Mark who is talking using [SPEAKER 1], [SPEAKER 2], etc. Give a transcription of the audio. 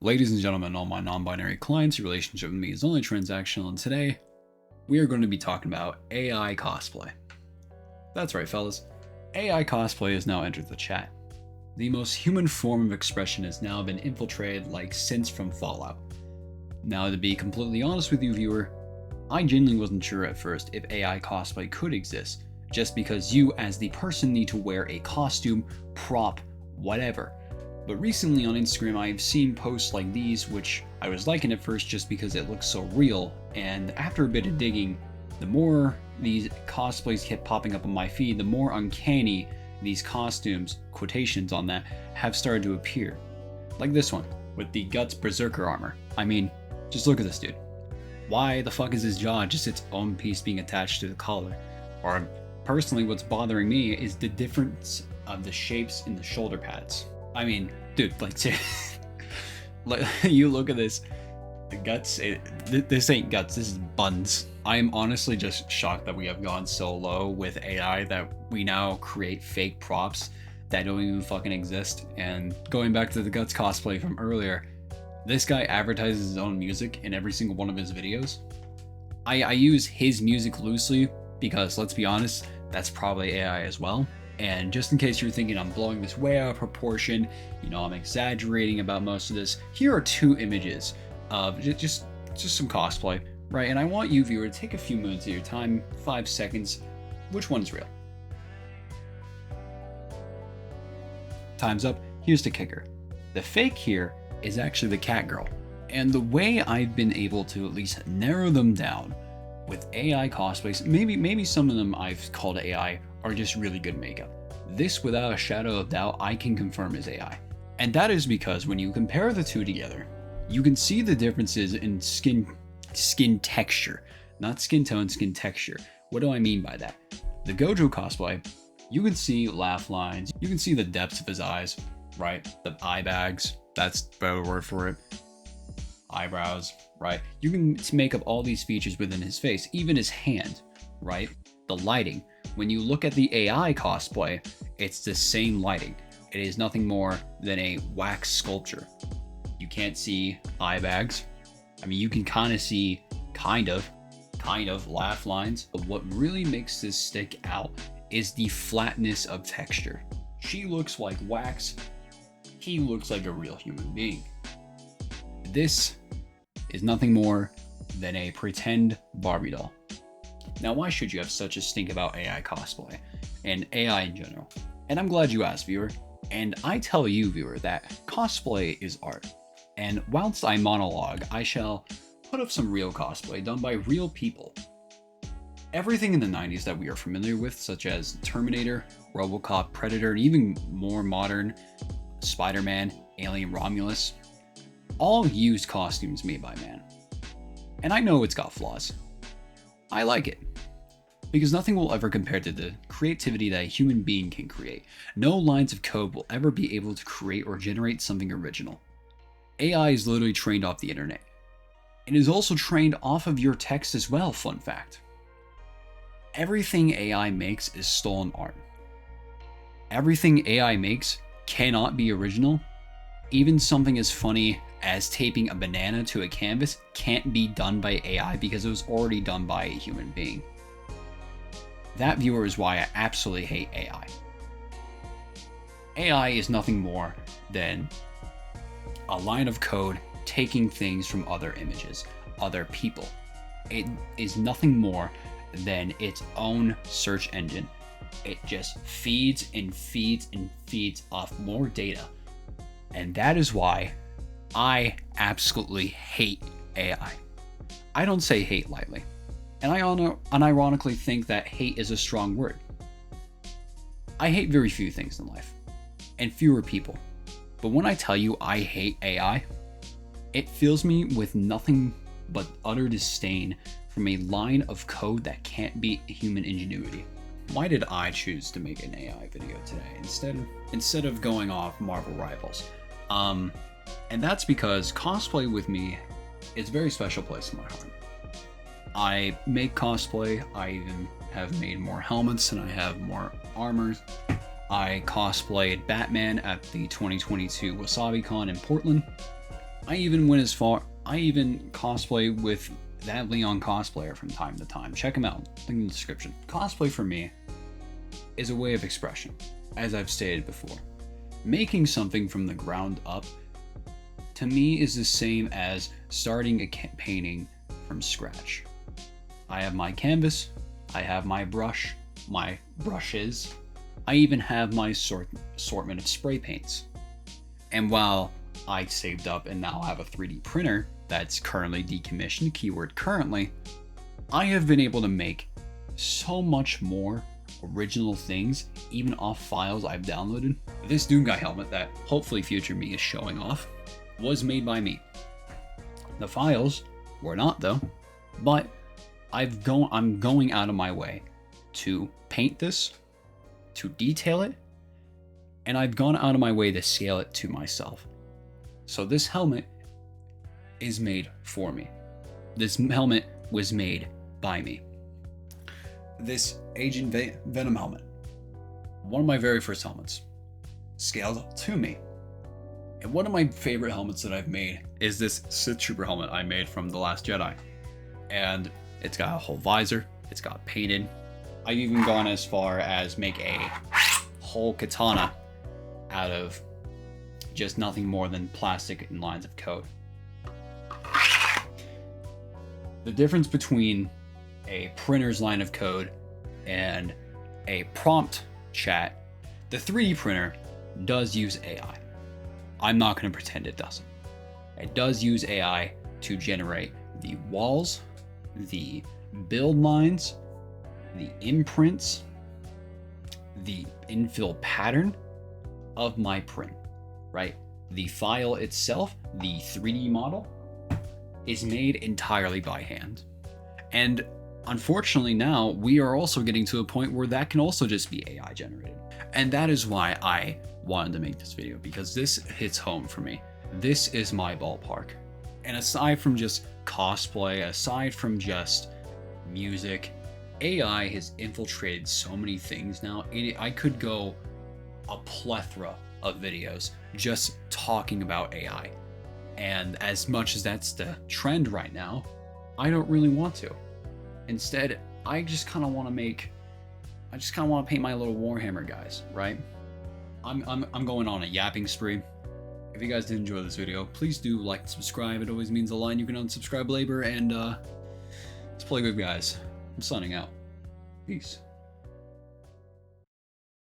[SPEAKER 1] Ladies and gentlemen, all my non-binary clients, your relationship with me is only transactional, and today we are going to be talking about AI cosplay. That's right, fellas. AI cosplay has now entered the chat. The most human form of expression has now been infiltrated like synths from Fallout. Now, to be completely honest with you, viewer, I genuinely wasn't sure at first if AI cosplay could exist, just because you as the person need to wear a costume, prop, whatever. But recently on Instagram I've seen posts like these which I was liking at first just because it looks so real, and after a bit of digging, the more these cosplays kept popping up on my feed, the more uncanny these costumes, quotations on that, have started to appear. Like this one, with the Guts Berserker armor. I mean, just look at this dude. Why the fuck is his jaw just its own piece being attached to the collar? Or personally what's bothering me is the difference of the shapes in the shoulder pads. I mean, dude, like, like you look at this, the Guts, this ain't Guts, this is buns. I am honestly just shocked that we have gone so low with AI that we now create fake props that don't even fucking exist. And going back to the Guts cosplay from earlier, this guy advertises his own music in every single one of his videos. I use his music loosely because, let's be honest, that's probably AI as well. And just in case you're thinking I'm blowing this way out of proportion, you know, I'm exaggerating about most of this, here are two images of just some cosplay, right? And I want you, viewer, to take a few minutes of your time, 5 seconds. Which one's real? Time's up. Here's the kicker. The fake here is actually the cat girl. And the way I've been able to at least narrow them down with AI cosplays, maybe some of them I've called AI are just really good makeup. This, without a shadow of doubt, I can confirm is AI. And that is because when you compare the two together, you can see the differences in skin texture, not skin tone, skin texture. What do I mean by that? The Gojo cosplay, you can see laugh lines, you can see the depths of his eyes, right? The eye bags, that's a better word for it. Eyebrows, right? You can make up all these features within his face, even his hand, right? The lighting. When you look at the AI cosplay, it's the same lighting. It is nothing more than a wax sculpture. You can't see eye bags. I mean, you can kind of see kind of laugh lines. But what really makes this stick out is the flatness of texture. She looks like wax. He looks like a real human being. This is nothing more than a pretend Barbie doll. Now, why should you have such a stink about AI cosplay and AI in general? And I'm glad you asked, viewer. And I tell you, viewer, that cosplay is art. And whilst I monologue, I shall put up some real cosplay done by real people. Everything in the 90s that we are familiar with, such as Terminator, RoboCop, Predator, and even more modern Spider-Man, Alien Romulus, all used costumes made by man. And I know it's got flaws. I like it, because nothing will ever compare to the creativity that a human being can create. No lines of code will ever be able to create or generate something original. AI is literally trained off the internet. It is also trained off of your text as well, fun fact. Everything AI makes is stolen art. Everything AI makes cannot be original. Even something as funny as taping a banana to a canvas can't be done by AI because it was already done by a human being. That, viewer, is why I absolutely hate AI. AI is nothing more than a line of code taking things from other images, other people. It is nothing more than its own search engine. It just feeds and feeds and feeds off more data. And that is why I absolutely hate AI. I don't say hate lightly. And I unironically think that hate is a strong word. I hate very few things in life, and fewer people. But when I tell you I hate AI, it fills me with nothing but utter disdain from a line of code that can't beat human ingenuity. Why did I choose to make an AI video today instead of going off Marvel Rivals? And that's because cosplay with me is a very special place in my heart. I make cosplay. I even have made more helmets and I have more armors. I cosplayed Batman at the 2022 WasabiCon in Portland. I even cosplay with that Leon cosplayer from time to time. Check him out, link in the description. Cosplay for me is a way of expression, as I've stated before. Making something from the ground up, to me, is the same as starting a painting from scratch. I have my canvas, I have my brush, my brushes, I even have my assortment of spray paints. And while I saved up and now have a 3D printer that's currently decommissioned, keyword currently, I have been able to make so much more original things, even off files I've downloaded. This Doom Guy helmet that hopefully future me is showing off was made by me. The files were not though, but I'm going out of my way to paint this, to detail it, and I've gone out of my way to scale it to myself. So this helmet is made for me. This helmet was made by me. This Agent Venom helmet, one of my very first helmets, scaled to me. And one of my favorite helmets that I've made is this Sith Trooper helmet I made from The Last Jedi. And it's got a whole visor, it's got painted. I've even gone as far as make a whole katana out of just nothing more than plastic and lines of code. The difference between a printer's line of code and a prompt chat, the 3D printer does use AI. I'm not going to pretend it doesn't. It does use AI to generate the walls, the build lines, the imprints, the infill pattern of my print, right? The file itself, the 3D model, is made entirely by hand. And unfortunately now, we are also getting to a point where that can also just be AI generated. And that is why I wanted to make this video, because this hits home for me. This is my ballpark. And aside from just cosplay, aside from just music, AI has infiltrated so many things now. I could go a plethora of videos just talking about AI. And as much as that's the trend right now, I don't really want to. Instead, I just kind of want to paint my little Warhammer guys, right? I'm going on a yapping spree. If you guys did enjoy this video, please do like and subscribe. It always means a lot. You can unsubscribe later, and let's play good, guys. I'm signing out. Peace.